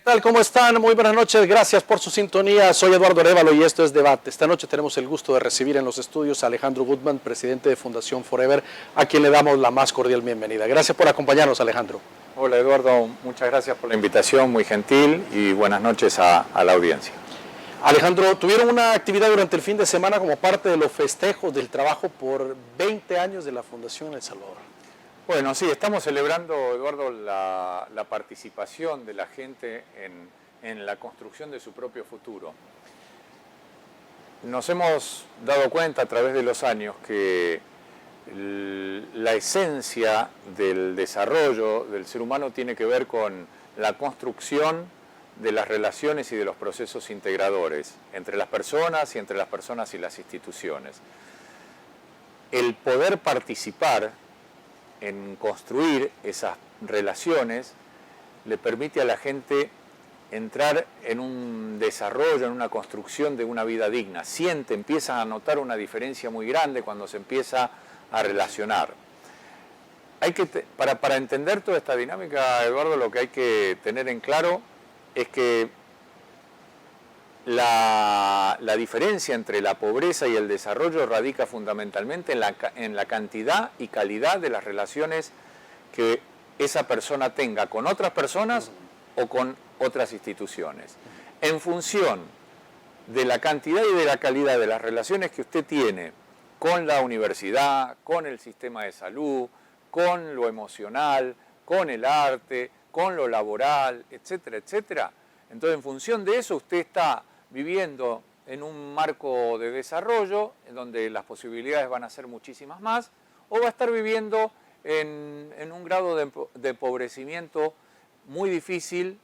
tal? ¿Cómo están? Muy buenas noches, gracias por su sintonía. Soy Eduardo Arévalo y esto es Debate. Esta noche tenemos el gusto de recibir en los estudios a Alejandro Gutman, presidente de Fundación Forever, a quien le damos la más cordial bienvenida. Gracias por acompañarnos, Alejandro. Hola Eduardo, muchas gracias por la invitación, muy gentil, y buenas noches a la audiencia. Alejandro, tuvieron una actividad durante el fin de semana como parte de los festejos del trabajo por 20 años de la Fundación en El Salvador. Bueno, sí, estamos celebrando, Eduardo, la participación de la gente en la construcción de su propio futuro. Nos hemos dado cuenta a través de los años que la esencia del desarrollo del ser humano tiene que ver con la construcción de las relaciones y de los procesos integradores entre las personas y entre las personas y las instituciones. El poder participar en construir esas relaciones le permite a la gente entrar en un desarrollo, en una construcción de una vida digna. Empiezan a notar una diferencia muy grande cuando se empieza a relacionar. Para entender toda esta dinámica, Eduardo, lo que hay que tener en claro es que la diferencia entre la pobreza y el desarrollo radica fundamentalmente en la cantidad y calidad de las relaciones que esa persona tenga con otras personas o con otras instituciones. En función de la cantidad y de la calidad de las relaciones que usted tiene con la universidad, con el sistema de salud, con lo emocional, con el arte, con lo laboral, etcétera, etcétera. Entonces, en función de eso, usted está viviendo en un marco de desarrollo en donde las posibilidades van a ser muchísimas más, o va a estar viviendo en un grado de empobrecimiento muy difícil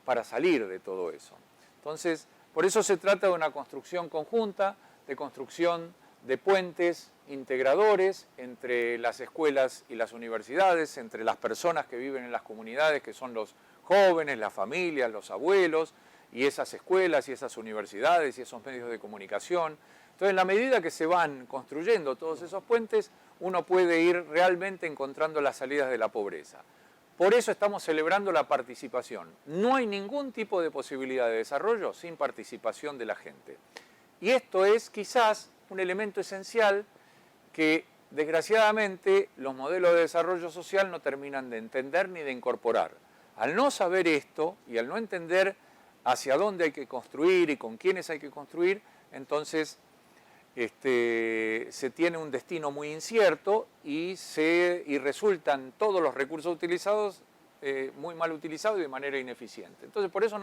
para salir de todo eso. Entonces, por eso se trata de una construcción conjunta, de construcción de puentes integradores entre las escuelas y las universidades, entre las personas que viven en las comunidades, que son los jóvenes, las familias, los abuelos, y esas escuelas y esas universidades y esos medios de comunicación. Entonces, en la medida que se van construyendo todos esos puentes, uno puede ir realmente encontrando las salidas de la pobreza. Por eso estamos celebrando la participación. No hay ningún tipo de posibilidad de desarrollo sin participación de la gente. Y esto es quizás un elemento esencial que, desgraciadamente, los modelos de desarrollo social no terminan de entender ni de incorporar. Al no saber esto y al no entender hacia dónde hay que construir y con quiénes hay que construir, entonces se tiene un destino muy incierto y resultan todos los recursos utilizados muy mal utilizados y de manera ineficiente. Entonces, por eso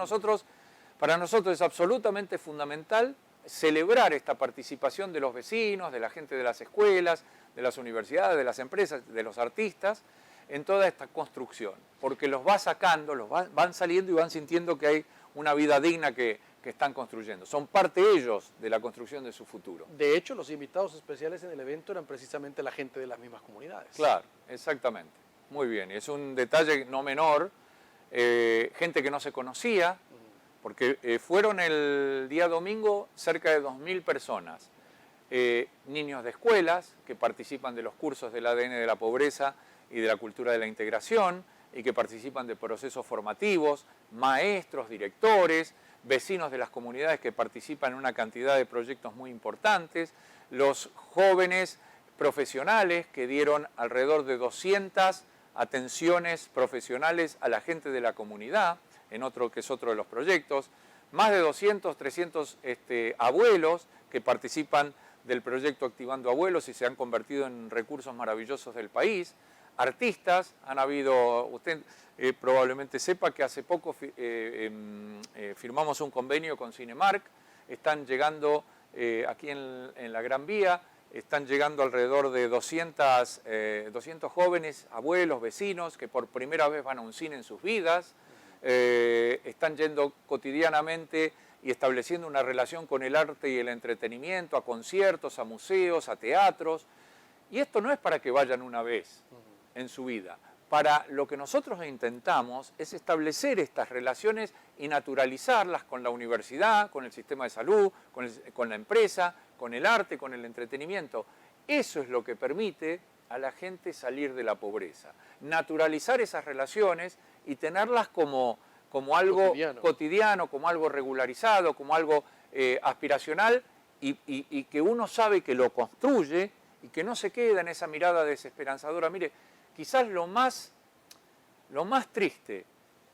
para nosotros es absolutamente fundamental celebrar esta participación de los vecinos, de la gente de las escuelas, de las universidades, de las empresas, de los artistas, en toda esta construcción, porque los va sacando, van saliendo y van sintiendo que hay una vida digna que están construyendo. Son parte ellos de la construcción de su futuro. De hecho, los invitados especiales en el evento eran precisamente la gente de las mismas comunidades. Claro, exactamente. Muy bien, y es un detalle no menor, gente que no se conocía, porque fueron el día domingo cerca de 2.000 personas. Niños de escuelas que participan de los cursos del ADN de la pobreza y de la cultura de la integración, y que participan de procesos formativos, maestros, directores, vecinos de las comunidades que participan en una cantidad de proyectos muy importantes, los jóvenes profesionales que dieron alrededor de 200 atenciones profesionales a la gente de la comunidad, que es otro de los proyectos, más de 200, 300 abuelos que participan del proyecto Activando Abuelos y se han convertido en recursos maravillosos del país. Artistas, han habido, usted probablemente sepa que hace poco firmamos un convenio con Cinemark, están llegando aquí en la Gran Vía, están llegando alrededor de 200 jóvenes, abuelos, vecinos, que por primera vez van a un cine en sus vidas, están yendo cotidianamente y estableciendo una relación con el arte y el entretenimiento, a conciertos, a museos, a teatros, y esto no es para que vayan una vez en su vida. Para lo que nosotros intentamos es establecer estas relaciones y naturalizarlas con la universidad, con el sistema de salud, con la empresa, con el arte, con el entretenimiento. Eso es lo que permite a la gente salir de la pobreza. Naturalizar esas relaciones y tenerlas como como algo Cotidiano. cotidiano, como algo regularizado, como algo aspiracional y que uno sabe que lo construye y que no se queda en esa mirada desesperanzadora. Mire, quizás lo más triste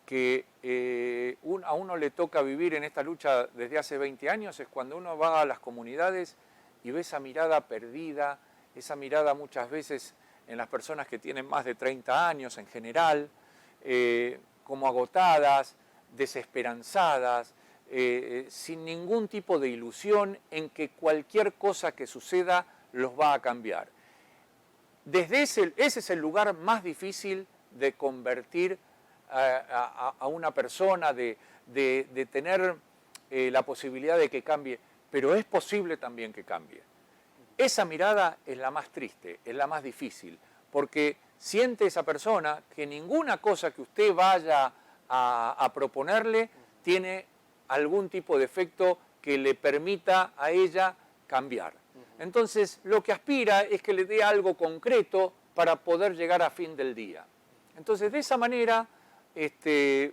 que a uno le toca vivir en esta lucha desde hace 20 años es cuando uno va a las comunidades y ve esa mirada perdida, esa mirada muchas veces en las personas que tienen más de 30 años en general, como agotadas, desesperanzadas, sin ningún tipo de ilusión en que cualquier cosa que suceda los va a cambiar. Ese es el lugar más difícil de convertir a una persona, de tener la posibilidad de que cambie, pero es posible también que cambie. Esa mirada es la más triste, es la más difícil, porque siente esa persona que ninguna cosa que usted vaya a proponerle tiene algún tipo de efecto que le permita a ella cambiar. Entonces, lo que aspira es que le dé algo concreto para poder llegar a fin del día. Entonces, de esa manera, se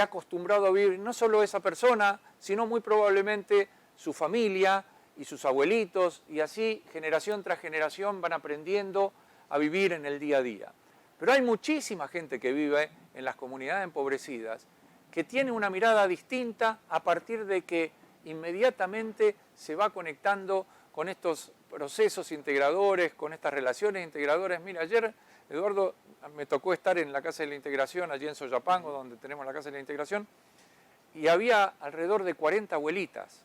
ha acostumbrado a vivir no solo esa persona, sino muy probablemente su familia y sus abuelitos, y así, generación tras generación, van aprendiendo a vivir en el día a día. Pero hay muchísima gente que vive en las comunidades empobrecidas que tiene una mirada distinta a partir de que inmediatamente se va conectando con estos procesos integradores, con estas relaciones integradoras. Mira, ayer, Eduardo, me tocó estar en la Casa de la Integración, allí en Soyapango, donde tenemos la Casa de la Integración, y había alrededor de 40 abuelitas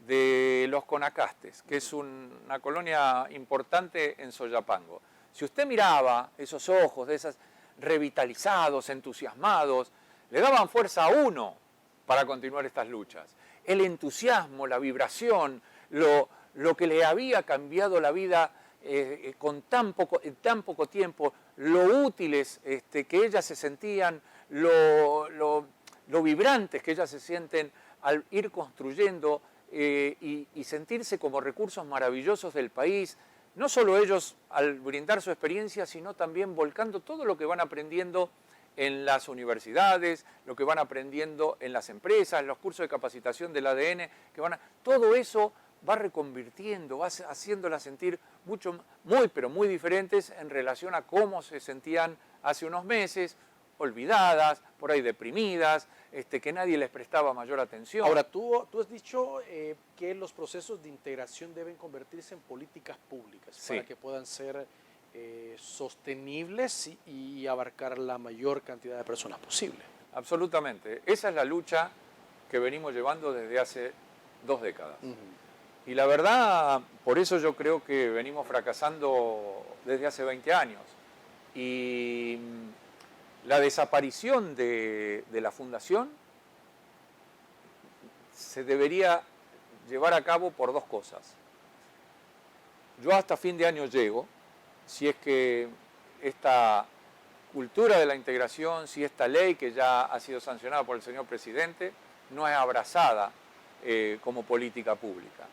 de los Conacastes, que es una colonia importante en Soyapango. Si usted miraba esos ojos de esas revitalizados, entusiasmados, le daban fuerza a uno para continuar estas luchas. El entusiasmo, la vibración, lo que le había cambiado la vida en tan poco tiempo, lo útiles que ellas se sentían, lo vibrantes que ellas se sienten al ir construyendo y sentirse como recursos maravillosos del país, no solo ellos al brindar su experiencia, sino también volcando todo lo que van aprendiendo en las universidades, lo que van aprendiendo en las empresas, los cursos de capacitación del ADN, todo eso va reconvirtiendo, va haciéndolas sentir muy diferentes en relación a cómo se sentían hace unos meses, olvidadas, por ahí deprimidas, que nadie les prestaba mayor atención. Ahora, tú has dicho que los procesos de integración deben convertirse en políticas públicas, sí, para que puedan ser sostenibles y abarcar la mayor cantidad de personas posible. Absolutamente. Esa es la lucha que venimos llevando desde hace 2 décadas. Y la verdad, por eso yo creo que venimos fracasando desde hace 20 años. Y la desaparición de la fundación se debería llevar a cabo por 2 cosas. Yo hasta fin de año llego, si es que esta cultura de la integración, si esta ley que ya ha sido sancionada por el señor presidente, no es abrazada como política pública.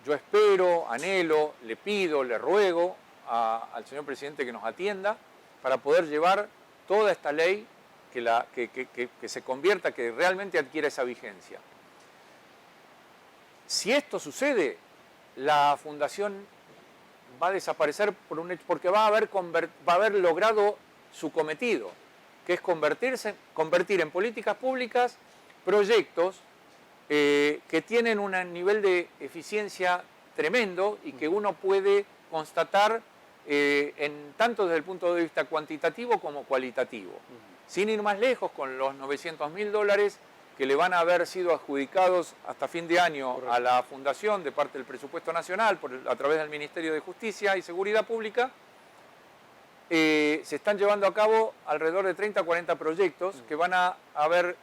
Yo espero, anhelo, le pido, le ruego al señor presidente que nos atienda para poder llevar toda esta ley que se convierta, que realmente adquiera esa vigencia. Si esto sucede, la fundación va a desaparecer porque va a haber logrado su cometido, que es convertir en políticas públicas proyectos que tienen un nivel de eficiencia tremendo y que uno puede constatar tanto desde el punto de vista cuantitativo como cualitativo. Sin ir más lejos, con los $900.000 que le van a haber sido adjudicados hasta fin de año, correcto, a la Fundación de parte del presupuesto nacional a través del Ministerio de Justicia y Seguridad Pública, se están llevando a cabo alrededor de 30 a 40 proyectos que van a haber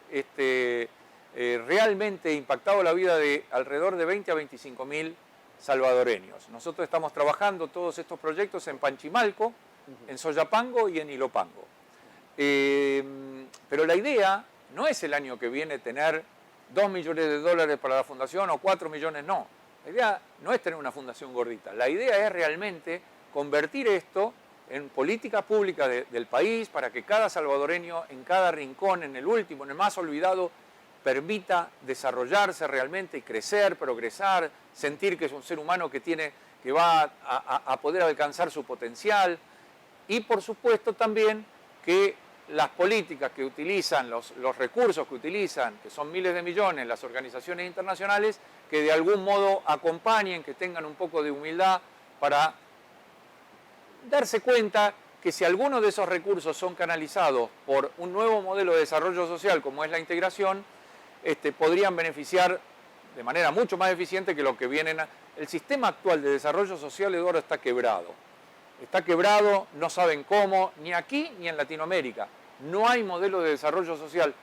realmente impactado la vida de alrededor de 20 a 25.000 salvadoreños. Nosotros estamos trabajando todos estos proyectos en Panchimalco, en Soyapango y en Ilopango. Pero la idea no es el año que viene tener $2 millones para la fundación o 4 millones, no. La idea no es tener una fundación gordita. La idea es realmente convertir esto en política pública del país para que cada salvadoreño en cada rincón, en el último, en el más olvidado, permita desarrollarse realmente y crecer, progresar, sentir que es un ser humano que va a poder alcanzar su potencial y por supuesto también que las políticas que utilizan, los recursos que utilizan, que son miles de millones, las organizaciones internacionales, que de algún modo acompañen, que tengan un poco de humildad para darse cuenta que si algunos de esos recursos son canalizados por un nuevo modelo de desarrollo social como es la integración, podrían beneficiar de manera mucho más eficiente que lo que vienen. El sistema actual de desarrollo social, Eduardo, está quebrado. Está quebrado, no saben cómo, ni aquí ni en Latinoamérica. No hay modelo de desarrollo social.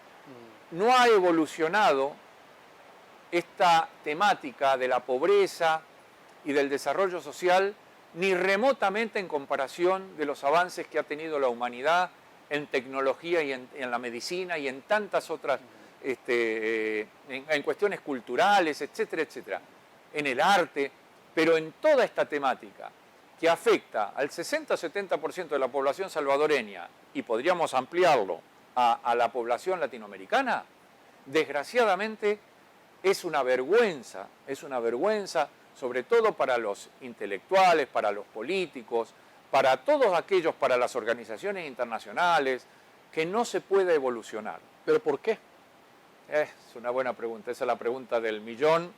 No ha evolucionado esta temática de la pobreza y del desarrollo social ni remotamente en comparación de los avances que ha tenido la humanidad en tecnología y en la medicina y en tantas otras, en cuestiones culturales, etcétera, etcétera, en el arte, pero en toda esta temática que afecta al 60 o 70% de la población salvadoreña y podríamos ampliarlo a la población latinoamericana, desgraciadamente es una vergüenza, sobre todo para los intelectuales, para los políticos, para todos aquellos, para las organizaciones internacionales, que no se puede evolucionar. ¿Pero por qué? Es una buena pregunta, esa es la pregunta del millón,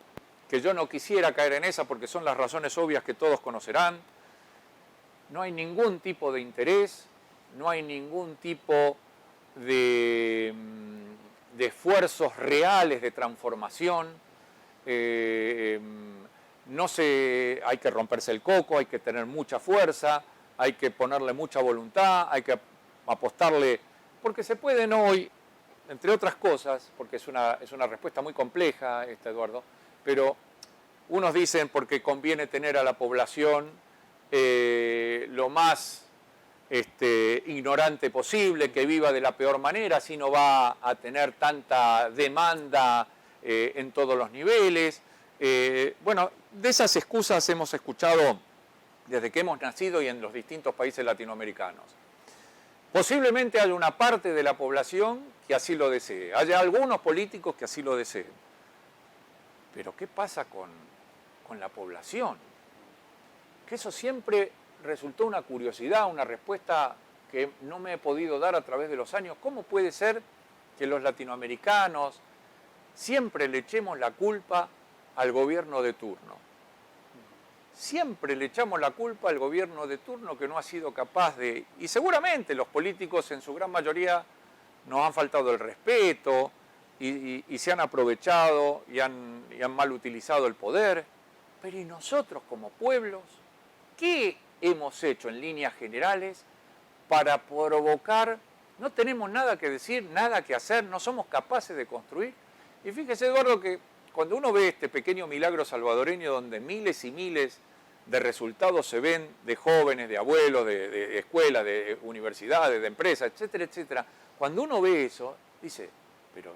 que yo no quisiera caer en esa porque son las razones obvias que todos conocerán. No hay ningún tipo de interés, no hay ningún tipo de esfuerzos reales de transformación. Hay que romperse el coco, hay que tener mucha fuerza, hay que ponerle mucha voluntad, hay que apostarle, porque se pueden hoy, entre otras cosas, porque es una respuesta muy compleja, Eduardo, pero unos dicen porque conviene tener a la población lo más ignorante posible, que viva de la peor manera, así no va a tener tanta demanda en todos los niveles. Bueno, de esas excusas hemos escuchado desde que hemos nacido y en los distintos países latinoamericanos. Posiblemente haya una parte de la población que así lo desee, haya algunos políticos que así lo deseen. Pero ¿qué pasa con la población? Que eso siempre resultó una curiosidad, una respuesta que no me he podido dar a través de los años. ¿Cómo puede ser que los latinoamericanos siempre le echemos la culpa al gobierno de turno? Siempre le echamos la culpa al gobierno de turno que no ha sido capaz de... Y seguramente los políticos en su gran mayoría nos han faltado el respeto y se han aprovechado y han mal utilizado el poder. Pero ¿y nosotros como pueblos? ¿Qué hemos hecho en líneas generales para provocar? No tenemos nada que decir, nada que hacer, no somos capaces de construir. Y fíjese, Eduardo, que cuando uno ve este pequeño milagro salvadoreño donde miles y miles de resultados se ven de jóvenes, de abuelos, de escuelas, de universidades, de empresas, etcétera, etcétera, cuando uno ve eso, dice, pero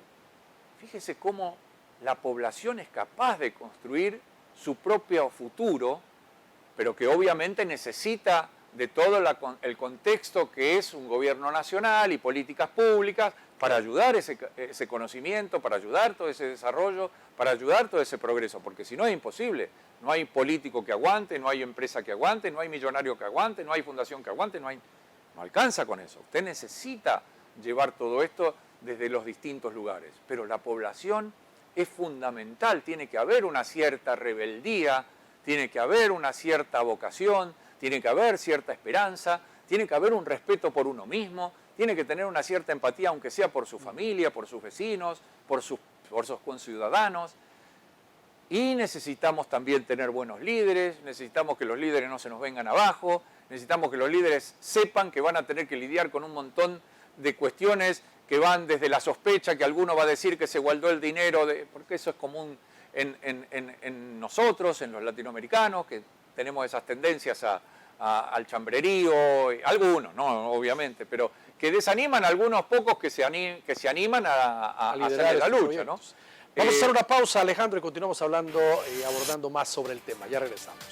fíjese cómo la población es capaz de construir su propio futuro, pero que obviamente necesita de todo el contexto que es un gobierno nacional y políticas públicas para ayudar ese conocimiento, para ayudar todo ese desarrollo, para ayudar todo ese progreso, porque si no es imposible. No hay político que aguante, no hay empresa que aguante, no hay millonario que aguante, no hay fundación que aguante, no alcanza con eso. Usted necesita llevar todo esto desde los distintos lugares, pero la población es fundamental, tiene que haber una cierta rebeldía, tiene que haber una cierta vocación, tiene que haber cierta esperanza, tiene que haber un respeto por uno mismo, tiene que tener una cierta empatía, aunque sea por su familia, por sus vecinos, por sus conciudadanos. Y necesitamos también tener buenos líderes, necesitamos que los líderes no se nos vengan abajo, necesitamos que los líderes sepan que van a tener que lidiar con un montón de cuestiones que van desde la sospecha que alguno va a decir que se guardó el dinero, porque eso es común en nosotros, en los latinoamericanos, que tenemos esas tendencias al chambrerío, algunos, no obviamente, pero que desaniman a algunos pocos que se animan a hacer la lucha, ¿no? Vamos a hacer una pausa, Alejandro, y continuamos hablando y abordando más sobre el tema. Ya regresamos.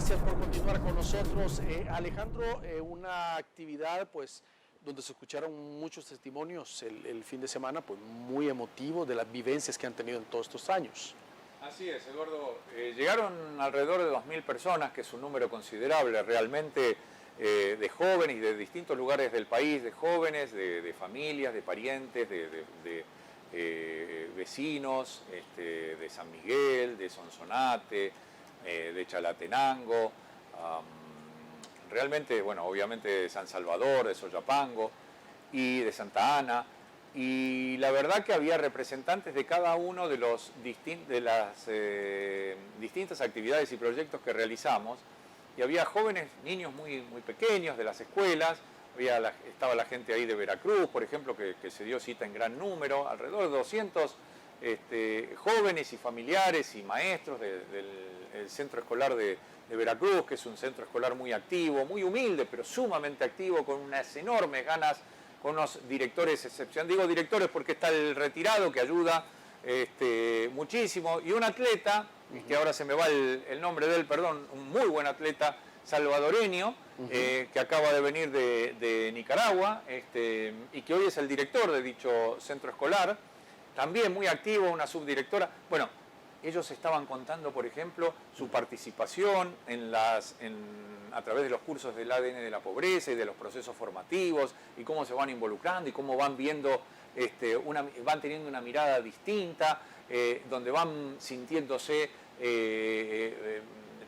gracias por continuar con nosotros. Alejandro, una actividad pues donde se escucharon muchos testimonios el fin de semana, pues muy emotivo de las vivencias que han tenido en todos estos años. Así es, Eduardo. Llegaron alrededor de 2.000 personas, que es un número considerable realmente, de jóvenes y de distintos lugares del país, de jóvenes, de familias, de parientes, de vecinos, de San Miguel, de Sonsonate, de Chalatenango, realmente, bueno, obviamente de San Salvador, de Soyapango y de Santa Ana. Y la verdad que había representantes de cada uno de las distintas actividades y proyectos que realizamos. Y había jóvenes, niños muy pequeños de las escuelas. Estaba la gente ahí de Veracruz, por ejemplo, que se dio cita en gran número. Alrededor de 200 jóvenes y familiares y maestros del centro escolar de Veracruz, que es un centro escolar muy activo, muy humilde, pero sumamente activo, con unas enormes ganas, con unos directores excepcionales. Digo directores porque está el retirado que ayuda muchísimo, y un atleta, que ahora se me va el nombre de él, perdón, un muy buen atleta salvadoreño, que acaba de venir de Nicaragua, y que hoy es el director de dicho centro escolar, también muy activo, una subdirectora. Bueno, ellos estaban contando, por ejemplo, su participación a través de los cursos del ADN de la pobreza y de los procesos formativos, y cómo se van involucrando y cómo van viendo, van teniendo una mirada distinta, donde van sintiéndose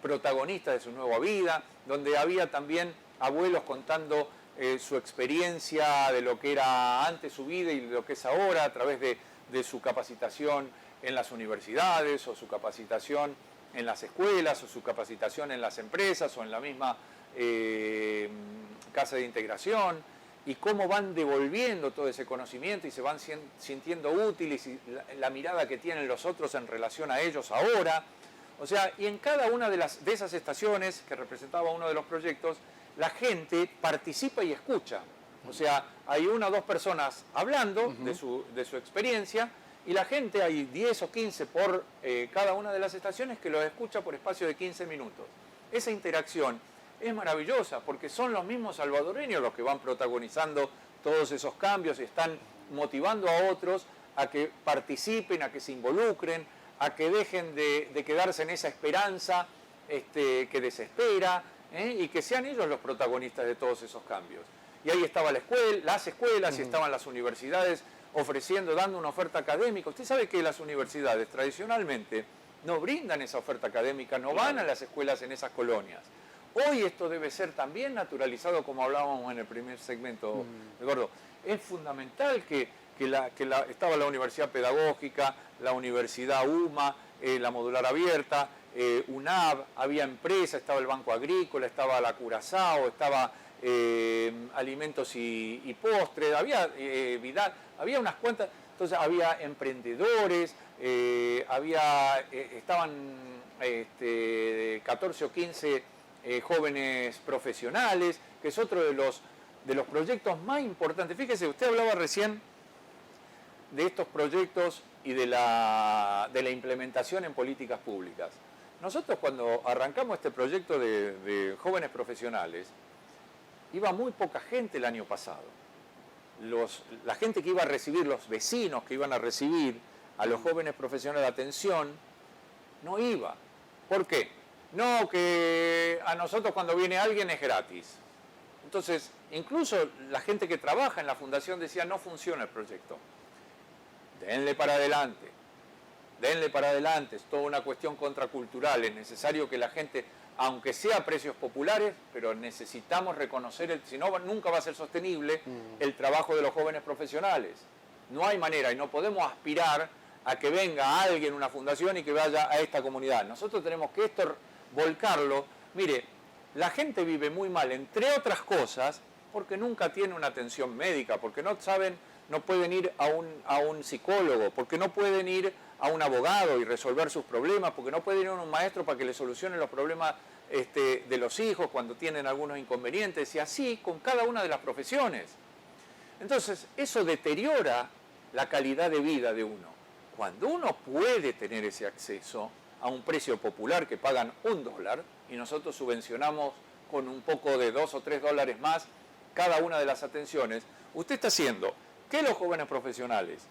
protagonistas de su nueva vida, donde había también abuelos contando su experiencia de lo que era antes su vida y lo que es ahora, a través de su capacitación en las universidades, o su capacitación en las escuelas, o su capacitación en las empresas, o en la misma casa de integración, y cómo van devolviendo todo ese conocimiento y se van sintiendo útiles, y la mirada que tienen los otros en relación a ellos ahora. O sea, y en cada una de esas estaciones que representaba uno de los proyectos, la gente participa y escucha. O sea, hay 1 o 2 personas hablando de su experiencia, y la gente, hay 10 o 15 por cada una de las estaciones, que lo escucha por espacio de 15 minutos. Esa interacción es maravillosa, porque son los mismos salvadoreños los que van protagonizando todos esos cambios y están motivando a otros a que participen, a que se involucren, a que dejen de quedarse en esa esperanza que desespera, y que sean ellos los protagonistas de todos esos cambios. Y ahí estaba las escuelas y estaban las universidades ofreciendo, dando una oferta académica. Usted sabe que las universidades tradicionalmente no brindan esa oferta académica, no van a las escuelas en esas colonias. Hoy esto debe ser también naturalizado, como hablábamos en el primer segmento, Eduardo. Es fundamental estaba la Universidad Pedagógica, la Universidad UMA, la Modular Abierta, UNAV, había empresas, estaba el Banco Agrícola, estaba la Curazao, estaba Alimentos y Postres, había Vidal, había unas cuantas. Entonces había emprendedores, estaban 14 o 15 jóvenes profesionales, que es otro de los proyectos más importantes. Fíjese, usted hablaba recién de estos proyectos y de la implementación en políticas públicas. Nosotros, cuando arrancamos este proyecto de jóvenes profesionales, iba muy poca gente el año pasado. La gente que iba a recibir, los vecinos que iban a recibir a los jóvenes profesionales de atención, no iba. ¿Por qué? No, que a nosotros cuando viene alguien es gratis. Entonces, incluso la gente que trabaja en la fundación decía, no funciona el proyecto. Denle para adelante, es toda una cuestión contracultural, es necesario que la gente, aunque sea a precios populares, pero necesitamos reconocer, si no, nunca va a ser sostenible el trabajo de los jóvenes profesionales. No hay manera, y no podemos aspirar a que venga alguien, una fundación, y que vaya a esta comunidad. Nosotros tenemos que volcarlo. Mire, la gente vive muy mal, entre otras cosas, porque nunca tiene una atención médica, porque no pueden ir a un psicólogo, porque no pueden ir a un abogado y resolver sus problemas, porque no pueden ir a un maestro para que les solucione los problemas de los hijos cuando tienen algunos inconvenientes, y así con cada una de las profesiones. Entonces, eso deteriora la calidad de vida de uno. Cuando uno puede tener ese acceso, a un precio popular que pagan $1 y nosotros subvencionamos con un poco de $2 o $3 más cada una de las atenciones, usted está haciendo que los jóvenes profesionales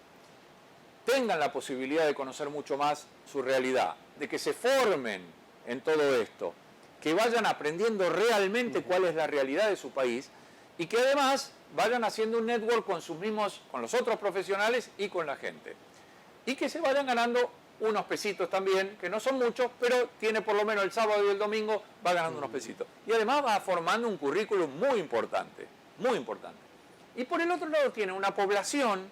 tengan la posibilidad de conocer mucho más su realidad, de que se formen en todo esto, que vayan aprendiendo realmente cuál es la realidad de su país y que además vayan haciendo un network con sus mismos, con los otros profesionales y con la gente. Y que se vayan ganando unos pesitos también, que no son muchos, pero tiene por lo menos el sábado y el domingo, va ganando unos pesitos. Y además va formando un currículum muy importante, muy importante. Y por el otro lado tiene una población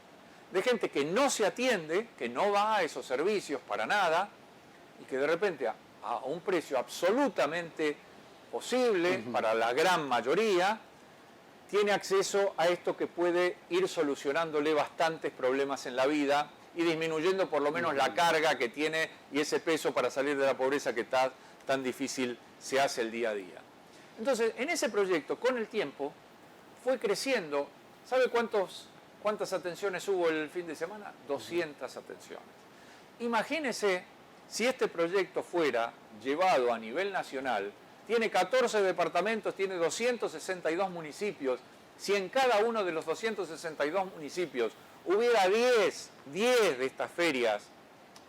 de gente que no se atiende, que no va a esos servicios para nada, y que de repente a un precio absolutamente posible para la gran mayoría, tiene acceso a esto que puede ir solucionándole bastantes problemas en la vida y disminuyendo por lo menos la carga que tiene y ese peso para salir de la pobreza que tan difícil se hace el día a día. Entonces, en ese proyecto, con el tiempo, fue creciendo. ¿Sabe cuántas atenciones hubo el fin de semana? 200 atenciones. Imagínese si este proyecto fuera llevado a nivel nacional. Tiene 14 departamentos, tiene 262 municipios. Si en cada uno de los 262 municipios hubiera 10 de estas ferias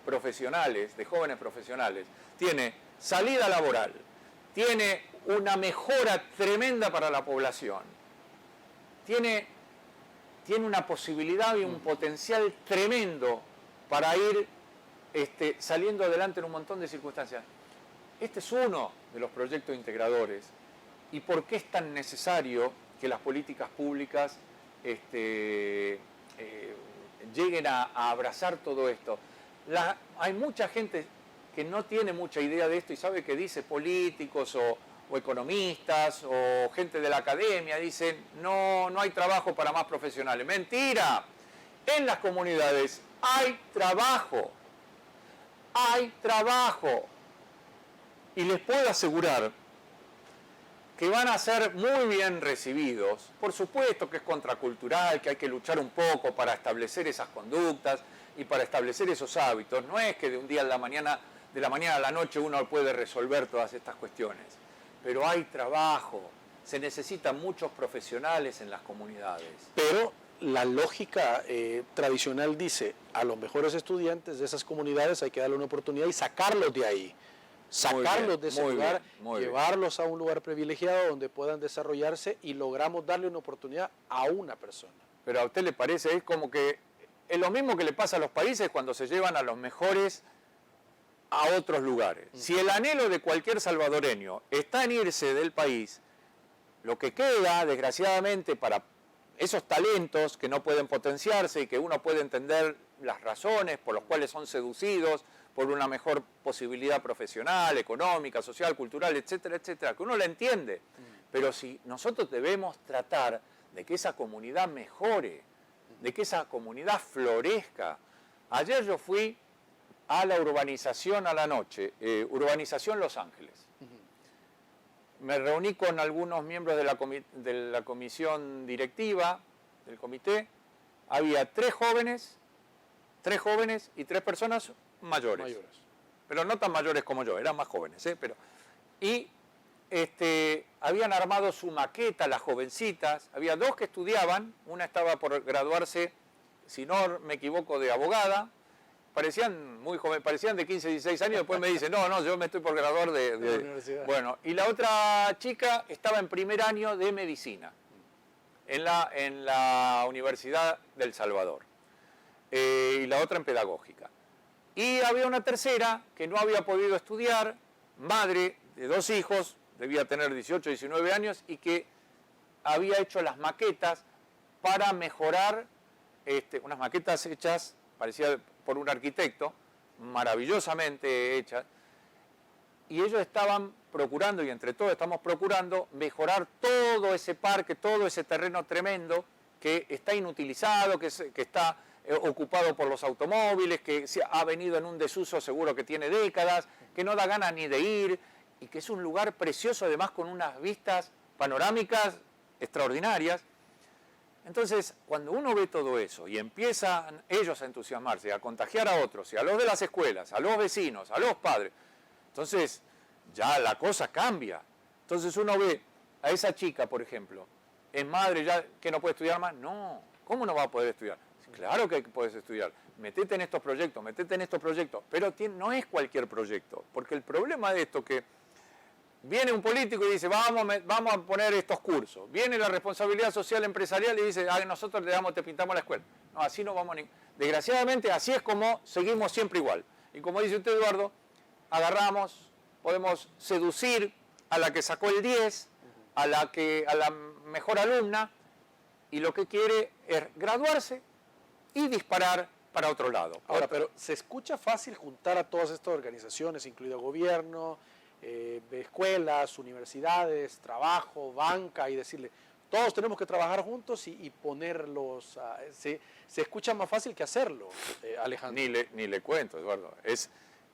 profesionales, de jóvenes profesionales, tiene salida laboral, tiene una mejora tremenda para la población, tiene una posibilidad y un potencial tremendo para ir saliendo adelante en un montón de circunstancias. Este es uno de los proyectos integradores. ¿Y por qué es tan necesario que las políticas públicas lleguen a abrazar todo esto? Hay mucha gente que no tiene mucha idea de esto y sabe que dice políticos o economistas o gente de la academia, dicen no hay trabajo para más profesionales. ¡Mentira! En las comunidades hay trabajo. Hay trabajo. Y les puedo asegurar que van a ser muy bien recibidos. Por supuesto que es contracultural, que hay que luchar un poco para establecer esas conductas y para establecer esos hábitos. No es que de un día a la mañana, de la mañana a la noche uno puede resolver todas estas cuestiones. Pero hay trabajo, se necesitan muchos profesionales en las comunidades. Pero la lógica tradicional dice, a los mejores estudiantes de esas comunidades hay que darle una oportunidad y sacarlos de ahí. Sacarlos de ese lugar, llevarlos a un lugar privilegiado donde puedan desarrollarse y logramos darle una oportunidad a una persona. Pero a usted le parece, es como que es lo mismo que le pasa a los países cuando se llevan a los mejores a otros lugares. Si el anhelo de cualquier salvadoreño está en irse del país, lo que queda, desgraciadamente, para esos talentos que no pueden potenciarse y que uno puede entender las razones por las cuales son seducidos por una mejor posibilidad profesional, económica, social, cultural, etcétera, etcétera, que uno la entiende. Pero si nosotros debemos tratar de que esa comunidad mejore, de que esa comunidad florezca. Ayer yo fui a la urbanización a la noche, urbanización Los Ángeles. Me reuní con algunos miembros de la comisión directiva, del comité. Había tres jóvenes y 3 personas mayores. Pero no tan mayores como yo, eran más jóvenes. Y habían armado su maqueta, las jovencitas. Había 2 que estudiaban, una estaba por graduarse, si no me equivoco, de abogada. Parecían muy jóvenes, parecían de 15, 16 años, después me dicen, no, yo me estoy por graduar de la universidad. Bueno, y la otra chica estaba en primer año de medicina, en la Universidad del Salvador, y la otra en pedagógica. Y había una tercera que no había podido estudiar, madre de 2 hijos, debía tener 18, 19 años, y que había hecho las maquetas para mejorar, unas maquetas hechas, parecía por un arquitecto, maravillosamente hechas, y ellos estaban procurando, y entre todos estamos procurando, mejorar todo ese parque, todo ese terreno tremendo que está inutilizado, que está ocupado por los automóviles, que se ha venido en un desuso seguro que tiene décadas, que no da ganas ni de ir, y que es un lugar precioso además con unas vistas panorámicas extraordinarias. Entonces, cuando uno ve todo eso y empiezan ellos a entusiasmarse, a contagiar a otros, y a los de las escuelas, a los vecinos, a los padres, entonces ya la cosa cambia. Entonces uno ve a esa chica, por ejemplo, es madre ya que no puede estudiar más. No, ¿cómo no va a poder estudiar? Claro que puedes estudiar. Metete en estos proyectos, pero no es cualquier proyecto, porque el problema de esto que viene un político y dice, vamos a poner estos cursos. Viene la responsabilidad social empresarial y dice, nosotros te pintamos la escuela. No, así no vamos ni... Desgraciadamente, así es como seguimos siempre igual. Y como dice usted, Eduardo, agarramos, podemos seducir a la que sacó el 10, a la mejor alumna, y lo que quiere es graduarse y disparar para otro lado. Ahora, pero se escucha fácil juntar a todas estas organizaciones, incluido gobierno, escuelas, universidades, trabajo, banca, y decirle, todos tenemos que trabajar juntos y ponerlos, se escucha más fácil que hacerlo, Alejandro. Ni le cuento, Eduardo, es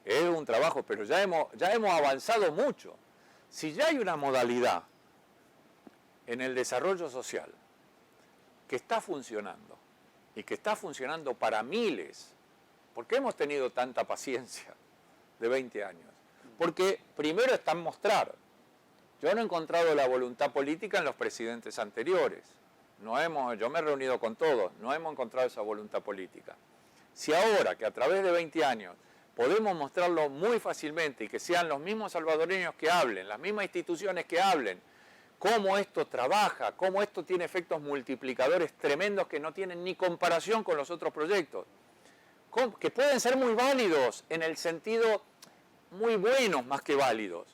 un trabajo, pero ya hemos avanzado mucho. Si ya hay una modalidad en el desarrollo social que está funcionando, y que está funcionando para miles, ¿por qué hemos tenido tanta paciencia de 20 años? Porque primero está en mostrar. Yo no he encontrado la voluntad política en los presidentes anteriores. Yo me he reunido con todos, no hemos encontrado esa voluntad política. Si ahora, que a través de 20 años, podemos mostrarlo muy fácilmente y que sean los mismos salvadoreños que hablen, las mismas instituciones que hablen, cómo esto trabaja, cómo esto tiene efectos multiplicadores tremendos que no tienen ni comparación con los otros proyectos, que pueden ser muy válidos en el sentido muy buenos más que válidos,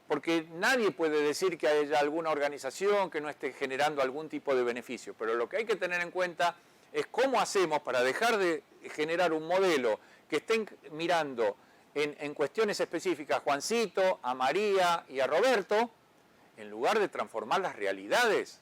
porque nadie puede decir que haya alguna organización que no esté generando algún tipo de beneficio, pero lo que hay que tener en cuenta es cómo hacemos para dejar de generar un modelo que estén mirando en cuestiones específicas a Juancito, a María y a Roberto, en lugar de transformar las realidades.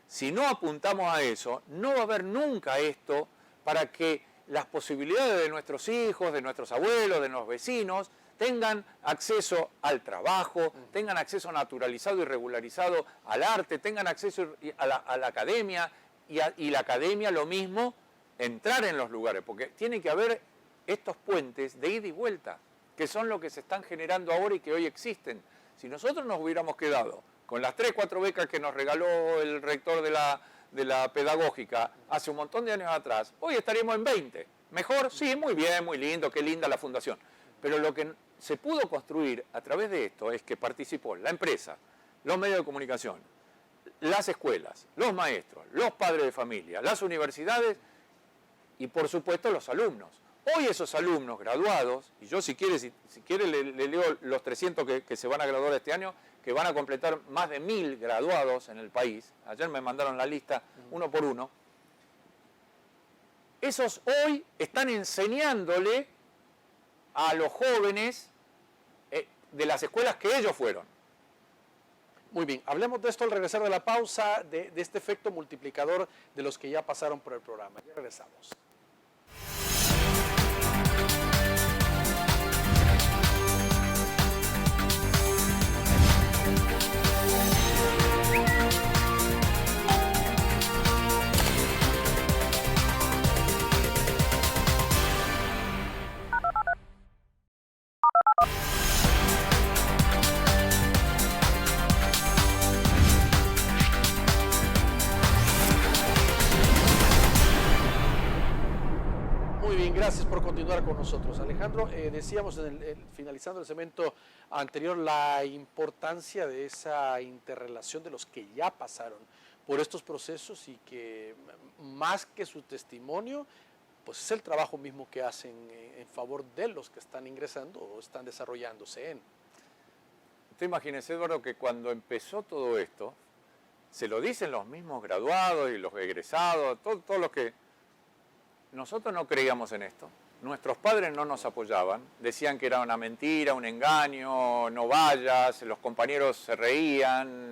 Si no apuntamos a eso, no va a haber nunca esto para que las posibilidades de nuestros hijos, de nuestros abuelos, de los vecinos, tengan acceso al trabajo, tengan acceso naturalizado y regularizado al arte, tengan acceso a la academia, y la academia lo mismo, entrar en los lugares, porque tiene que haber estos puentes de ida y vuelta, que son lo que se están generando ahora y que hoy existen. Si nosotros nos hubiéramos quedado con las 3, 4 becas que nos regaló el rector de la pedagógica hace un montón de años atrás, hoy estaríamos en 20. ¿Mejor? Sí, muy bien, muy lindo, qué linda la fundación. Pero lo que se pudo construir a través de esto es que participó la empresa, los medios de comunicación, las escuelas, los maestros, los padres de familia, las universidades y por supuesto los alumnos. Hoy esos alumnos graduados, y yo si quiere le leo los 300 que se van a graduar este año, que van a completar más de 1000 graduados en el país. Ayer me mandaron la lista uno por uno. Esos hoy están enseñándole a los jóvenes de las escuelas que ellos fueron. Muy bien, hablemos de esto al regresar de la pausa, de este efecto multiplicador de los que ya pasaron por el programa. Ya regresamos. Gracias por continuar con nosotros. Alejandro, decíamos finalizando el segmento anterior la importancia de esa interrelación de los que ya pasaron por estos procesos y que más que su testimonio, pues es el trabajo mismo que hacen en favor de los que están ingresando o están desarrollándose en. Usted imagínese, Eduardo, que cuando empezó todo esto, se lo dicen los mismos graduados y los egresados, todos los que... Nosotros no creíamos en esto, nuestros padres no nos apoyaban, decían que era una mentira, un engaño, no vayas, los compañeros se reían,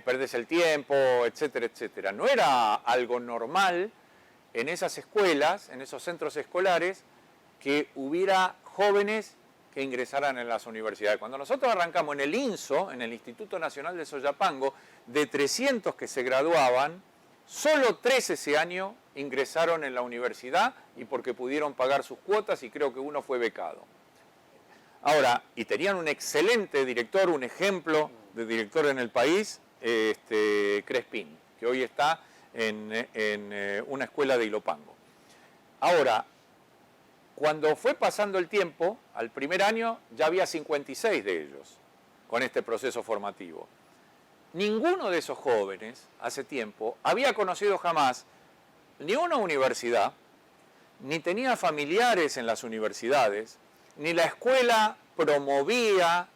perdés el tiempo, etcétera, etcétera. No era algo normal en esas escuelas, en esos centros escolares, que hubiera jóvenes que ingresaran en las universidades. Cuando nosotros arrancamos en el INSO, en el Instituto Nacional de Soyapango, de 300 que se graduaban, Solo 3 ese año ingresaron en la universidad y porque pudieron pagar sus cuotas y creo que uno fue becado. Ahora, y tenían un excelente director, un ejemplo de director en el país, Crespín, que hoy está en una escuela de Ilopango. Ahora, cuando fue pasando el tiempo, al primer año ya había 56 de ellos con este proceso formativo. Ninguno de esos jóvenes, hace tiempo, había conocido jamás ni una universidad, ni tenía familiares en las universidades, ni la escuela promovía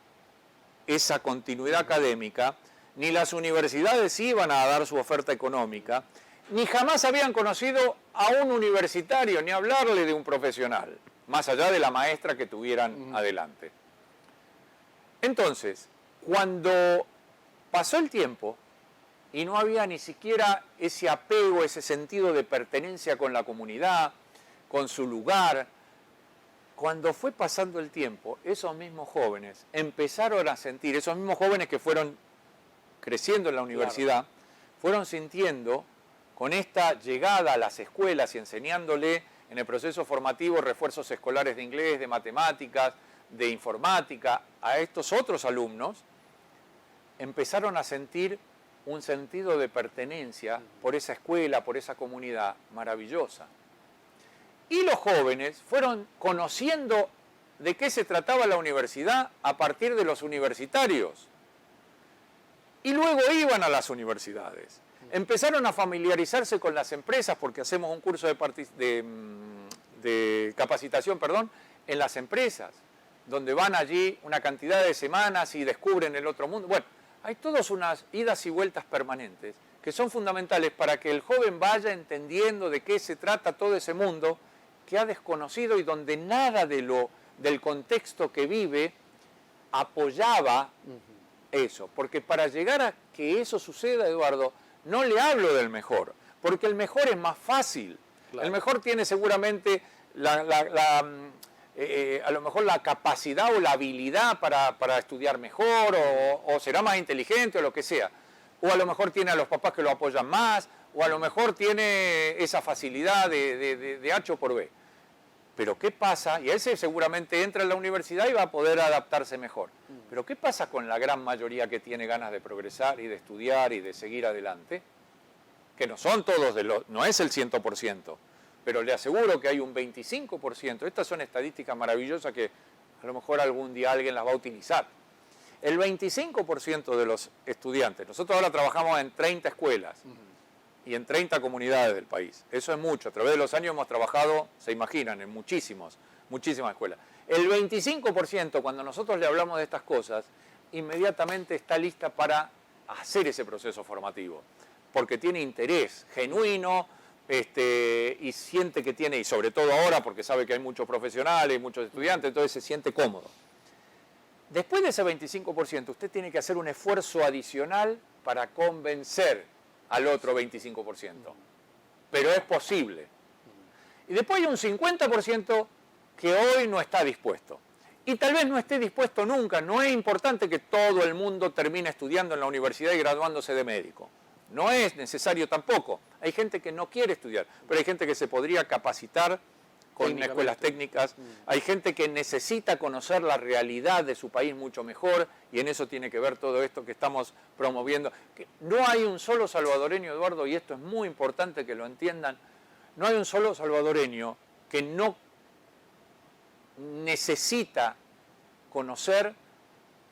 esa continuidad académica, ni las universidades iban a dar su oferta económica, ni jamás habían conocido a un universitario, ni hablarle de un profesional, más allá de la maestra que tuvieran adelante. Entonces, cuando pasó el tiempo y no había ni siquiera ese apego, ese sentido de pertenencia con la comunidad, con su lugar, cuando fue pasando el tiempo, esos mismos jóvenes empezaron a sentir, esos mismos jóvenes que fueron creciendo en la universidad, fueron sintiendo con esta llegada a las escuelas y enseñándole en el proceso formativo refuerzos escolares de inglés, de matemáticas, de informática, a estos otros alumnos, empezaron a sentir un sentido de pertenencia por esa escuela, por esa comunidad maravillosa. Y los jóvenes fueron conociendo de qué se trataba la universidad a partir de los universitarios. Y luego iban a las universidades. Empezaron a familiarizarse con las empresas porque hacemos un curso de capacitación, en las empresas, donde van allí una cantidad de semanas y descubren el otro mundo. Bueno, hay todas unas idas y vueltas permanentes que son fundamentales para que el joven vaya entendiendo de qué se trata todo ese mundo que ha desconocido y donde nada del contexto que vive apoyaba eso. Porque para llegar a que eso suceda, Eduardo, no le hablo del mejor, porque el mejor es más fácil. Claro. El mejor tiene seguramente a lo mejor la capacidad o la habilidad para estudiar mejor, o será más inteligente o lo que sea. O a lo mejor tiene a los papás que lo apoyan más, o a lo mejor tiene esa facilidad de H por B. Pero ¿qué pasa? Y ese seguramente entra en la universidad y va a poder adaptarse mejor. Pero ¿qué pasa con la gran mayoría que tiene ganas de progresar y de estudiar y de seguir adelante? Que no son todos, no es el 100%, pero le aseguro que hay un 25%. Estas son estadísticas maravillosas que a lo mejor algún día alguien las va a utilizar. El 25% de los estudiantes, nosotros ahora trabajamos en 30 escuelas, y en 30 comunidades del país. Eso es mucho. A través de los años hemos trabajado, se imaginan, en muchísimas escuelas. El 25%, cuando nosotros le hablamos de estas cosas, inmediatamente está lista para hacer ese proceso formativo. Porque tiene interés genuino y siente que tiene, y sobre todo ahora porque sabe que hay muchos profesionales, muchos estudiantes, entonces se siente cómodo. Después de ese 25%, usted tiene que hacer un esfuerzo adicional para convencer al otro 25%. Pero es posible. Y después hay un 50% que hoy no está dispuesto. Y tal vez no esté dispuesto nunca. No es importante que todo el mundo termine estudiando en la universidad y graduándose de médico. No es necesario tampoco. Hay gente que no quiere estudiar, pero hay gente que se podría capacitar con escuelas técnicas. Hay gente que necesita conocer la realidad de su país mucho mejor, y en eso tiene que ver todo esto que estamos promoviendo. Que no hay un solo salvadoreño, Eduardo, y esto es muy importante que lo entiendan, no hay un solo salvadoreño que no necesita conocer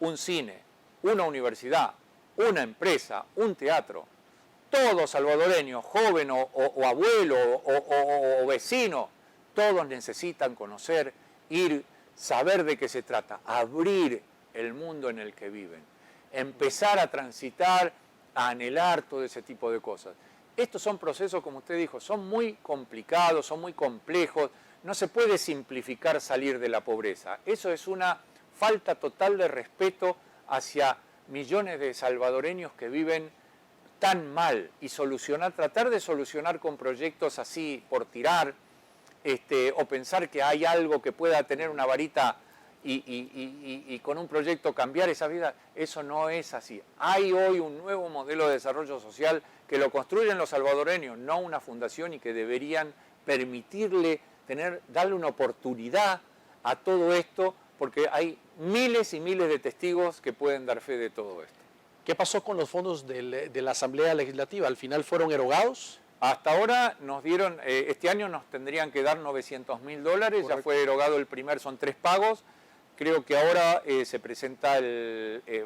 un cine, una universidad, una empresa, un teatro. Todo salvadoreño, joven o abuelo o vecino, todos necesitan conocer, ir, saber de qué se trata, abrir el mundo en el que viven, empezar a transitar, a anhelar todo ese tipo de cosas. Estos son procesos, como usted dijo, son muy complicados, son muy complejos, no se puede simplificar salir de la pobreza. Eso es una falta total de respeto hacia millones de salvadoreños que viven tan mal, y tratar de solucionar con proyectos así por tirar, o pensar que hay algo que pueda tener una varita y con un proyecto cambiar esa vida. Eso no es así. Hay hoy un nuevo modelo de desarrollo social que lo construyen los salvadoreños, no una fundación, y que deberían permitirle darle una oportunidad a todo esto, porque hay miles y miles de testigos que pueden dar fe de todo esto. ¿Qué pasó con los fondos de la Asamblea Legislativa? ¿Al final fueron erogados? Hasta ahora nos dieron, este año nos tendrían que dar $900.000, correcto. Ya fue erogado el primer, son 3 pagos. Creo que ahora se presenta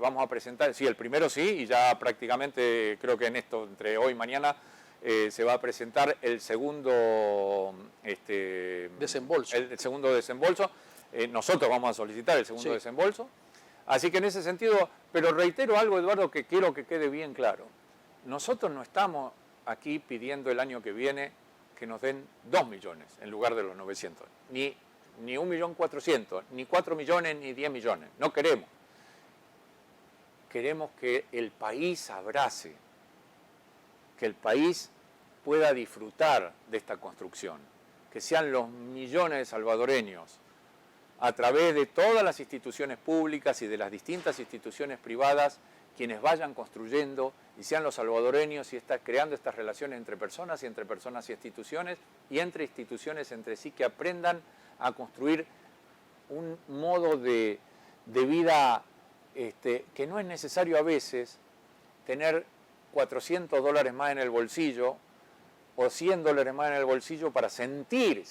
vamos a presentar, sí, el primero sí, y ya prácticamente creo que en esto, entre hoy y mañana, se va a presentar el segundo desembolso. El segundo desembolso. Nosotros vamos a solicitar el segundo desembolso. Así que en ese sentido, pero reitero algo, Eduardo, que quiero que quede bien claro. Nosotros no estamos aquí pidiendo el año que viene que nos den 2 millones en lugar de los 900, ni 1.400.000, ni 4 millones, ni 10 millones. No queremos. Queremos que el país abrace, que el país pueda disfrutar de esta construcción, que sean los millones de salvadoreños, a través de todas las instituciones públicas y de las distintas instituciones privadas, quienes vayan construyendo, y sean los salvadoreños y creando estas relaciones entre personas y instituciones, y entre instituciones entre sí, que aprendan a construir un modo de vida que no es necesario a veces tener $400 más en el bolsillo o $100 más en el bolsillo para sentir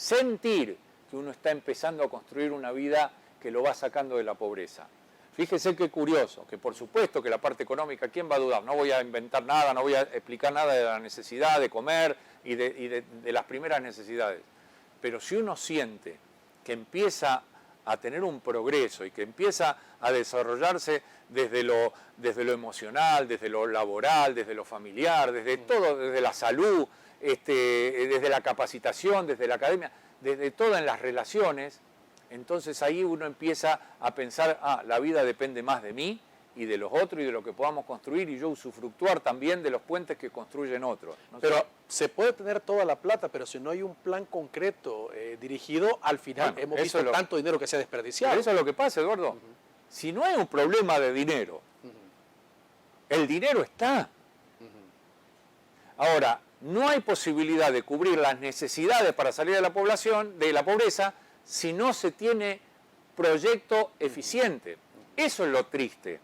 que uno está empezando a construir una vida que lo va sacando de la pobreza. Fíjese qué curioso, que por supuesto que la parte económica, ¿quién va a dudar? No voy a inventar nada, no voy a explicar nada de la necesidad de comer y de las primeras necesidades. Pero si uno siente que empieza a tener un progreso y que empieza a desarrollarse desde lo emocional, desde lo laboral, desde lo familiar, desde todo, desde la salud, desde la capacitación, desde la academia, desde todo en las relaciones, entonces ahí uno empieza a pensar, la vida depende más de mí y de los otros y de lo que podamos construir, y yo usufructuar también de los puentes que construyen otros. Pero se puede tener toda la plata, pero si no hay un plan concreto dirigido, al final hemos visto tanto dinero que se ha desperdiciado. Pero eso es lo que pasa, Eduardo. Si no hay un problema de dinero, el dinero está. Ahora, no hay posibilidad de cubrir las necesidades para salir de la pobreza, si no se tiene proyecto eficiente. Eso es lo triste.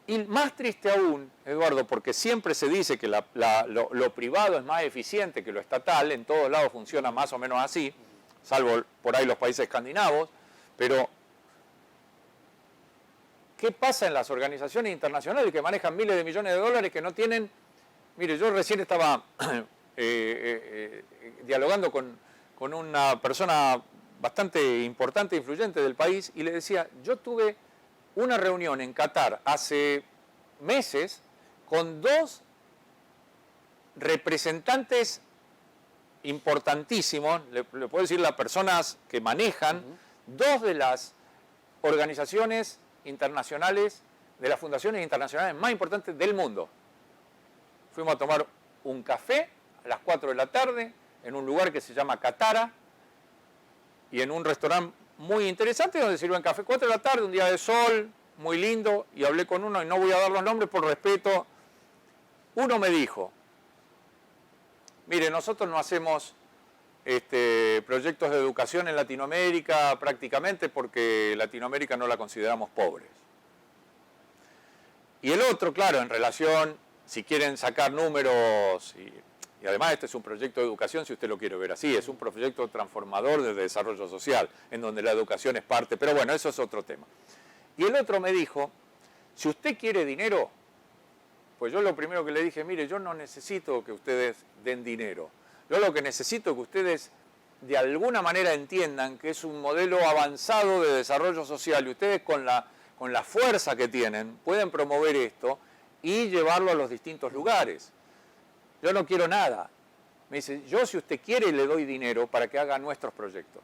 Y más triste aún, Eduardo, porque siempre se dice que lo privado es más eficiente que lo estatal, en todos lados funciona más o menos así, salvo por ahí los países escandinavos, pero ¿qué pasa en las organizaciones internacionales que manejan miles de millones de dólares que no tienen? Mire, yo recién estaba dialogando con una persona bastante importante e influyente del país y le decía, yo tuve una reunión en Qatar hace meses con 2 representantes importantísimos, le puedo decir las personas que manejan 2 de las organizaciones internacionales, de las fundaciones internacionales más importantes del mundo. Fuimos a tomar un café a las 4 de la tarde en un lugar que se llama Catara y en un restaurante muy interesante donde sirven café. 4 de la tarde, un día de sol, muy lindo, y hablé con uno, y no voy a dar los nombres por respeto. Uno me dijo, mire, nosotros no hacemos proyectos de educación en Latinoamérica prácticamente porque Latinoamérica no la consideramos pobres. Y el otro, claro, en relación, si quieren sacar números, y además este es un proyecto de educación, si usted lo quiere ver así, es un proyecto transformador de desarrollo social, en donde la educación es parte, pero bueno, eso es otro tema. Y el otro me dijo, si usted quiere dinero, pues yo lo primero que le dije, mire, yo no necesito que ustedes den dinero, yo lo que necesito es que ustedes de alguna manera entiendan que es un modelo avanzado de desarrollo social, y ustedes con la fuerza que tienen pueden promover esto y llevarlo a los distintos lugares. Yo no quiero nada. Me dice, yo si usted quiere le doy dinero para que haga nuestros proyectos.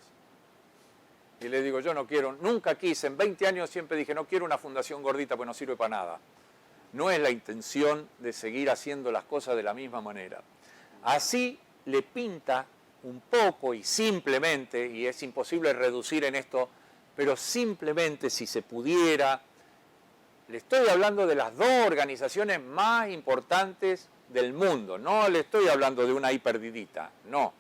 Y le digo, yo no quiero, nunca quise, en 20 años siempre dije, no quiero una fundación gordita porque no sirve para nada. No es la intención de seguir haciendo las cosas de la misma manera. Así le pinta un poco y simplemente, y es imposible reducir en esto pero simplemente si se pudiera, le estoy hablando de las dos organizaciones más importantes del mundo, no le estoy hablando de una hiperdidita, no.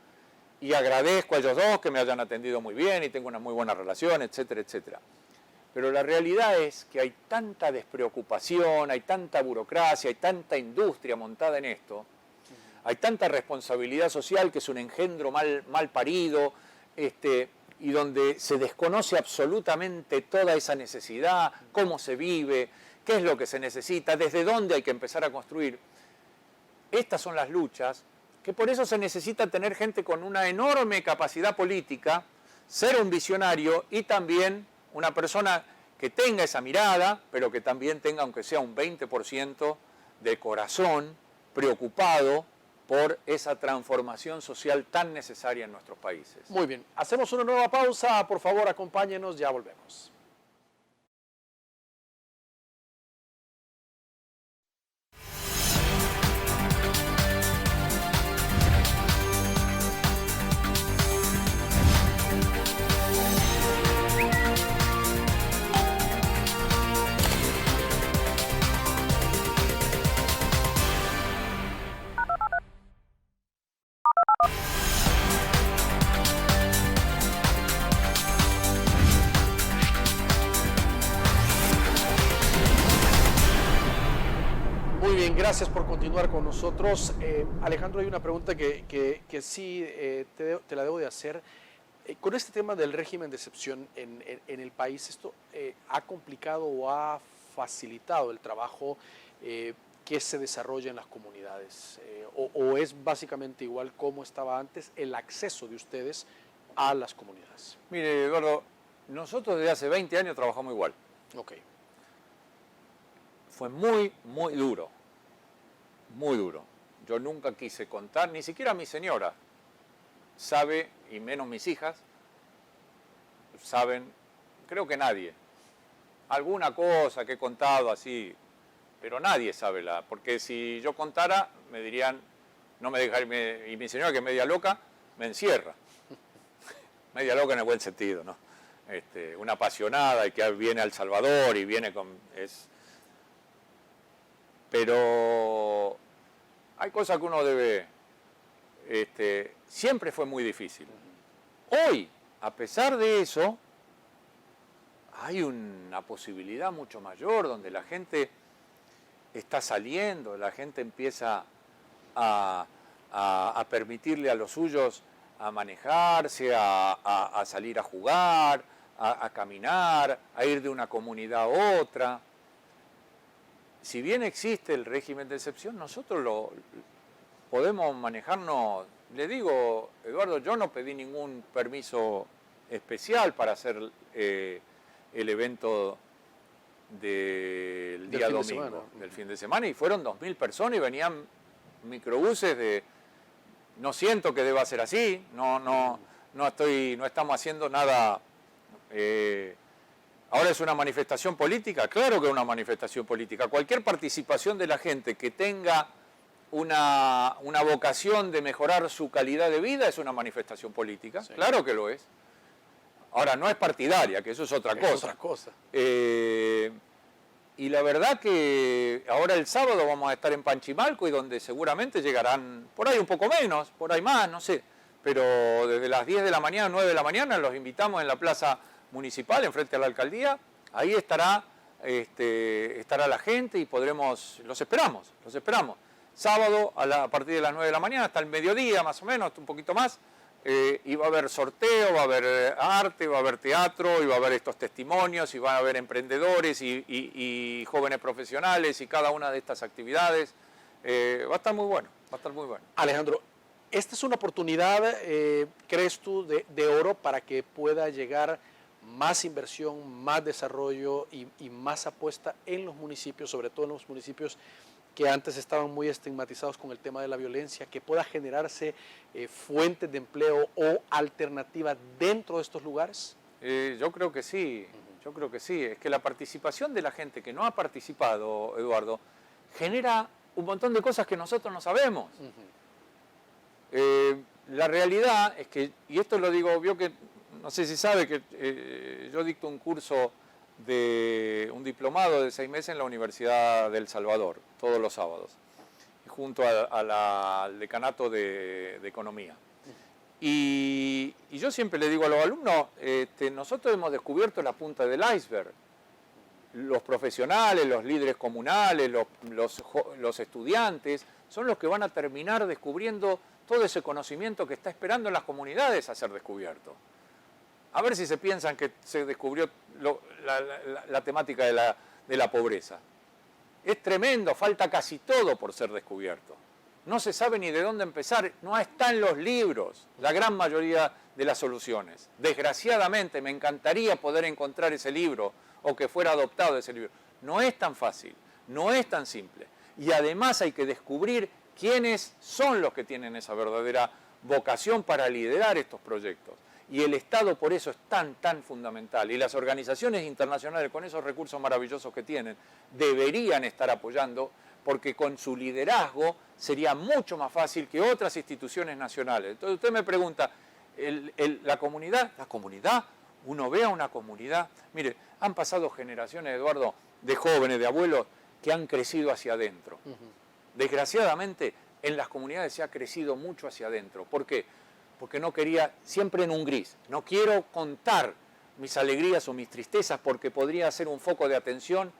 Y agradezco a ellos dos que me hayan atendido muy bien y tengo una muy buena relación, etcétera, etcétera. Pero la realidad es que hay tanta despreocupación, hay tanta burocracia, hay tanta industria montada en esto, hay tanta responsabilidad social que es un engendro mal parido, y donde se desconoce absolutamente toda esa necesidad, cómo se vive, qué es lo que se necesita, desde dónde hay que empezar a construir. Estas son las luchas, que por eso se necesita tener gente con una enorme capacidad política, ser un visionario y también una persona que tenga esa mirada, pero que también tenga, aunque sea un 20% de corazón preocupado por esa transformación social tan necesaria en nuestros países. Muy bien, hacemos una nueva pausa, por favor acompáñenos, ya volvemos. Muy bien, gracias por continuar con nosotros. Alejandro, hay una pregunta que sí te la debo de hacer. Con este tema del régimen de excepción en el país, ¿esto ha complicado o ha facilitado el trabajo que se desarrolla en las comunidades? ¿O es básicamente igual como estaba antes el acceso de ustedes a las comunidades? Mire, Eduardo, nosotros desde hace 20 años trabajamos igual. Ok. Fue muy duro, muy duro. Yo nunca quise contar, ni siquiera mi señora sabe, y menos mis hijas, saben, creo que nadie. Alguna cosa que he contado así, pero nadie sabe porque si yo contara, me dirían, no me dejaría, y mi señora que es media loca, me encierra. Media loca en el buen sentido, ¿no? Una apasionada y que viene a El Salvador y viene con... Pero hay cosas que uno debe... siempre fue muy difícil. Hoy, a pesar de eso, hay una posibilidad mucho mayor donde la gente está saliendo, la gente empieza a permitirle a los suyos a manejarse, a salir a jugar, a caminar, a ir de una comunidad a otra. Si bien existe el régimen de excepción, nosotros podemos manejarnos. Le digo, Eduardo, yo no pedí ningún permiso especial para hacer el evento del día domingo, del fin de semana, y fueron 2.000 personas y venían microbuses de... No siento que deba ser así, no estamos haciendo nada... Ahora es una manifestación política, claro que es una manifestación política. Cualquier participación de la gente que tenga una vocación de mejorar su calidad de vida es una manifestación política, sí. Claro que lo es. Ahora, no es partidaria, que eso es otra cosa. Es otra cosa. Y la verdad que ahora el sábado vamos a estar en Panchimalco y donde seguramente llegarán, por ahí un poco menos, por ahí más, no sé. Pero desde las 10 de la mañana, 9 de la mañana, los invitamos en la plaza municipal, enfrente a la alcaldía. Ahí estará la gente y los esperamos. Sábado a partir de las 9 de la mañana hasta el mediodía, más o menos, un poquito más. Y va a haber sorteo, va a haber arte, va a haber teatro, y va a haber estos testimonios, y van a haber emprendedores y jóvenes profesionales, y cada una de estas actividades. Va a estar muy bueno, va a estar muy bueno. Alejandro, esta es una oportunidad, ¿crees tú, de oro para que pueda llegar más inversión, más desarrollo y más apuesta en los municipios, sobre todo en los municipios que antes estaban muy estigmatizados con el tema de la violencia, que pueda generarse fuentes de empleo o alternativas dentro de estos lugares? Yo creo que sí, yo creo que sí. Es que la participación de la gente que no ha participado, Eduardo, genera un montón de cosas que nosotros no sabemos. La realidad es que, y esto lo digo, vio que no sé si sabe que yo dicto un curso un diplomado de 6 meses en la Universidad del Salvador, todos los sábados, junto al decanato de Economía. Y yo siempre le digo a los alumnos, nosotros hemos descubierto la punta del iceberg. Los profesionales, los líderes comunales, los estudiantes, son los que van a terminar descubriendo todo ese conocimiento que está esperando en las comunidades a ser descubierto. A ver si se piensan que se descubrió la temática de la pobreza. Es tremendo, falta casi todo por ser descubierto. No se sabe ni de dónde empezar, no está en los libros la gran mayoría de las soluciones. Desgraciadamente, me encantaría poder encontrar ese libro o que fuera adoptado ese libro. No es tan fácil, no es tan simple. Y además hay que descubrir quiénes son los que tienen esa verdadera vocación para liderar estos proyectos. Y el Estado por eso es tan fundamental. Y las organizaciones internacionales con esos recursos maravillosos que tienen deberían estar apoyando, porque con su liderazgo sería mucho más fácil que otras instituciones nacionales. Entonces usted me pregunta, la comunidad, uno ve a una comunidad, mire, han pasado generaciones, Eduardo, de jóvenes, de abuelos, que han crecido hacia adentro. Desgraciadamente, en las comunidades se ha crecido mucho hacia adentro. ¿Por qué? Porque no quería, siempre en un gris, no quiero contar mis alegrías o mis tristezas porque podría ser un foco de atención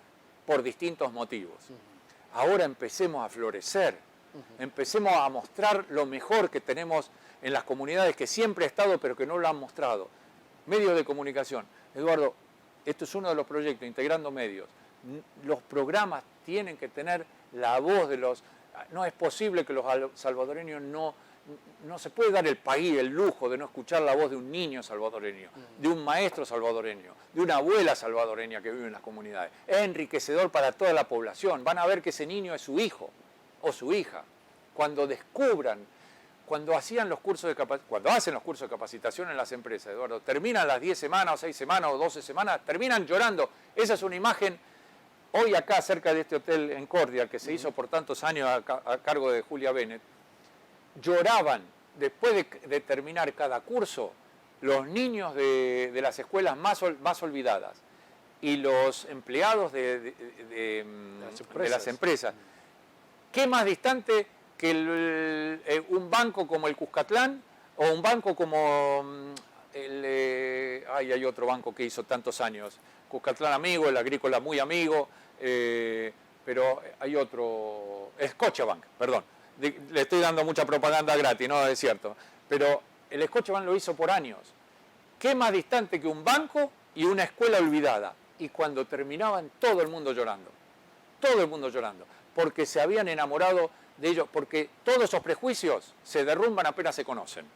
por distintos motivos. Ahora empecemos a florecer, empecemos a mostrar lo mejor que tenemos en las comunidades que siempre ha estado pero que no lo han mostrado. Medios de comunicación. Eduardo, esto es uno de los proyectos, Integrando Medios. Los programas tienen que tener la voz de los... No es posible que los salvadoreños no se puede dar el país el lujo de no escuchar la voz de un niño salvadoreño, de un maestro salvadoreño, de una abuela salvadoreña que vive en las comunidades. Es enriquecedor para toda la población. Van a ver que ese niño es su hijo o su hija. Cuando descubran, cuando hacen los cursos de capacitación en las empresas, Eduardo, terminan las 10 semanas o 6 semanas o 12 semanas, terminan llorando. Esa es una imagen. Hoy acá, cerca de este hotel en Cordial, que se hizo por tantos años a cargo de Julia Bennett, lloraban después de terminar cada curso los niños de las escuelas más olvidadas y los empleados de las empresas. ¿Qué más distante que un banco como el Cuscatlán o un banco como hay otro banco que hizo tantos años, Cuscatlán amigo, el Agrícola muy amigo, pero hay otro, Scotiabank, perdón. Le estoy dando mucha propaganda gratis, no es cierto. Pero el Scotiabank lo hizo por años. ¿Qué más distante que un banco y una escuela olvidada? Y cuando terminaban, todo el mundo llorando. Todo el mundo llorando. Porque se habían enamorado de ellos. Porque todos esos prejuicios se derrumban apenas se conocen.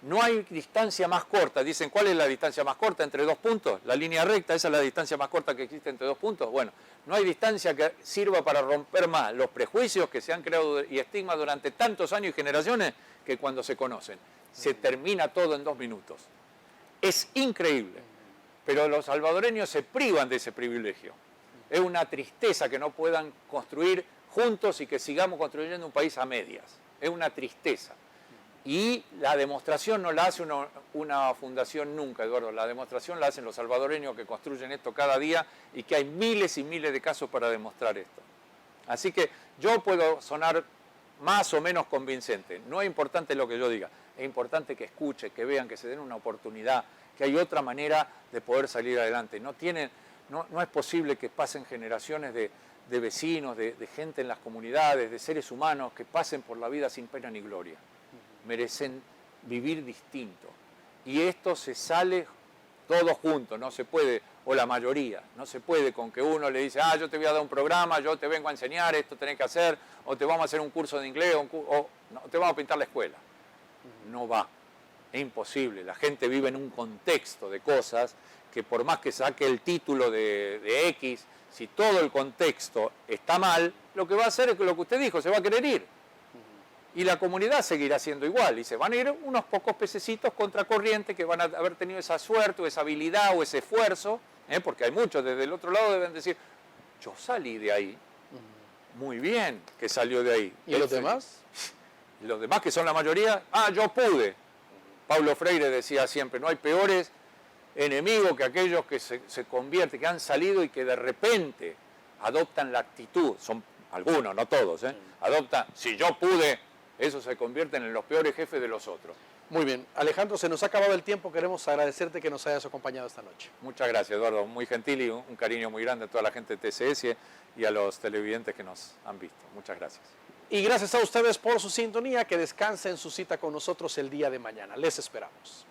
No hay distancia más corta. Dicen, ¿cuál es la distancia más corta entre dos puntos? La línea recta, esa es la distancia más corta que existe entre dos puntos. Bueno, no hay distancia que sirva para romper más los prejuicios que se han creado y estigmas durante tantos años y generaciones que cuando se conocen. Se termina todo en 2 minutos. Es increíble. Pero los salvadoreños se privan de ese privilegio. Es una tristeza que no puedan construir juntos y que sigamos construyendo un país a medias. Es una tristeza. Y la demostración no la hace una fundación nunca, Eduardo. La demostración la hacen los salvadoreños que construyen esto cada día y que hay miles y miles de casos para demostrar esto. Así que yo puedo sonar más o menos convincente. No es importante lo que yo diga. Es importante que escuchen, que vean, que se den una oportunidad, que hay otra manera de poder salir adelante. No es posible que pasen generaciones de vecinos, de gente en las comunidades, de seres humanos que pasen por la vida sin pena ni gloria. Merecen vivir distinto. Y esto se sale todos juntos, no se puede, o la mayoría, no se puede con que uno le dice, yo te voy a dar un programa, yo te vengo a enseñar, esto tenés que hacer, o te vamos a hacer un curso de inglés, o no, te vamos a pintar la escuela. No va, es imposible. La gente vive en un contexto de cosas que por más que saque el título de X, si todo el contexto está mal, lo que va a hacer es que lo que usted dijo, se va a querer ir. Y la comunidad seguirá siendo igual, y se van a ir unos pocos pececitos contracorriente que van a haber tenido esa suerte o esa habilidad o ese esfuerzo, porque hay muchos desde el otro lado deben decir, yo salí de ahí, muy bien que salió de ahí. ¿Y los demás? Los demás que son la mayoría, yo pude. Paulo Freire decía siempre, no hay peores enemigos que aquellos que se convierten, que han salido y que de repente adoptan la actitud, son algunos, no todos, adoptan, si yo pude, eso se convierten en los peores jefes de los otros. Muy bien. Alejandro, se nos ha acabado el tiempo. Queremos agradecerte que nos hayas acompañado esta noche. Muchas gracias, Eduardo. Muy gentil y un cariño muy grande a toda la gente de TCS y a los televidentes que nos han visto. Muchas gracias. Y gracias a ustedes por su sintonía. Que descansen su cita con nosotros el día de mañana. Les esperamos.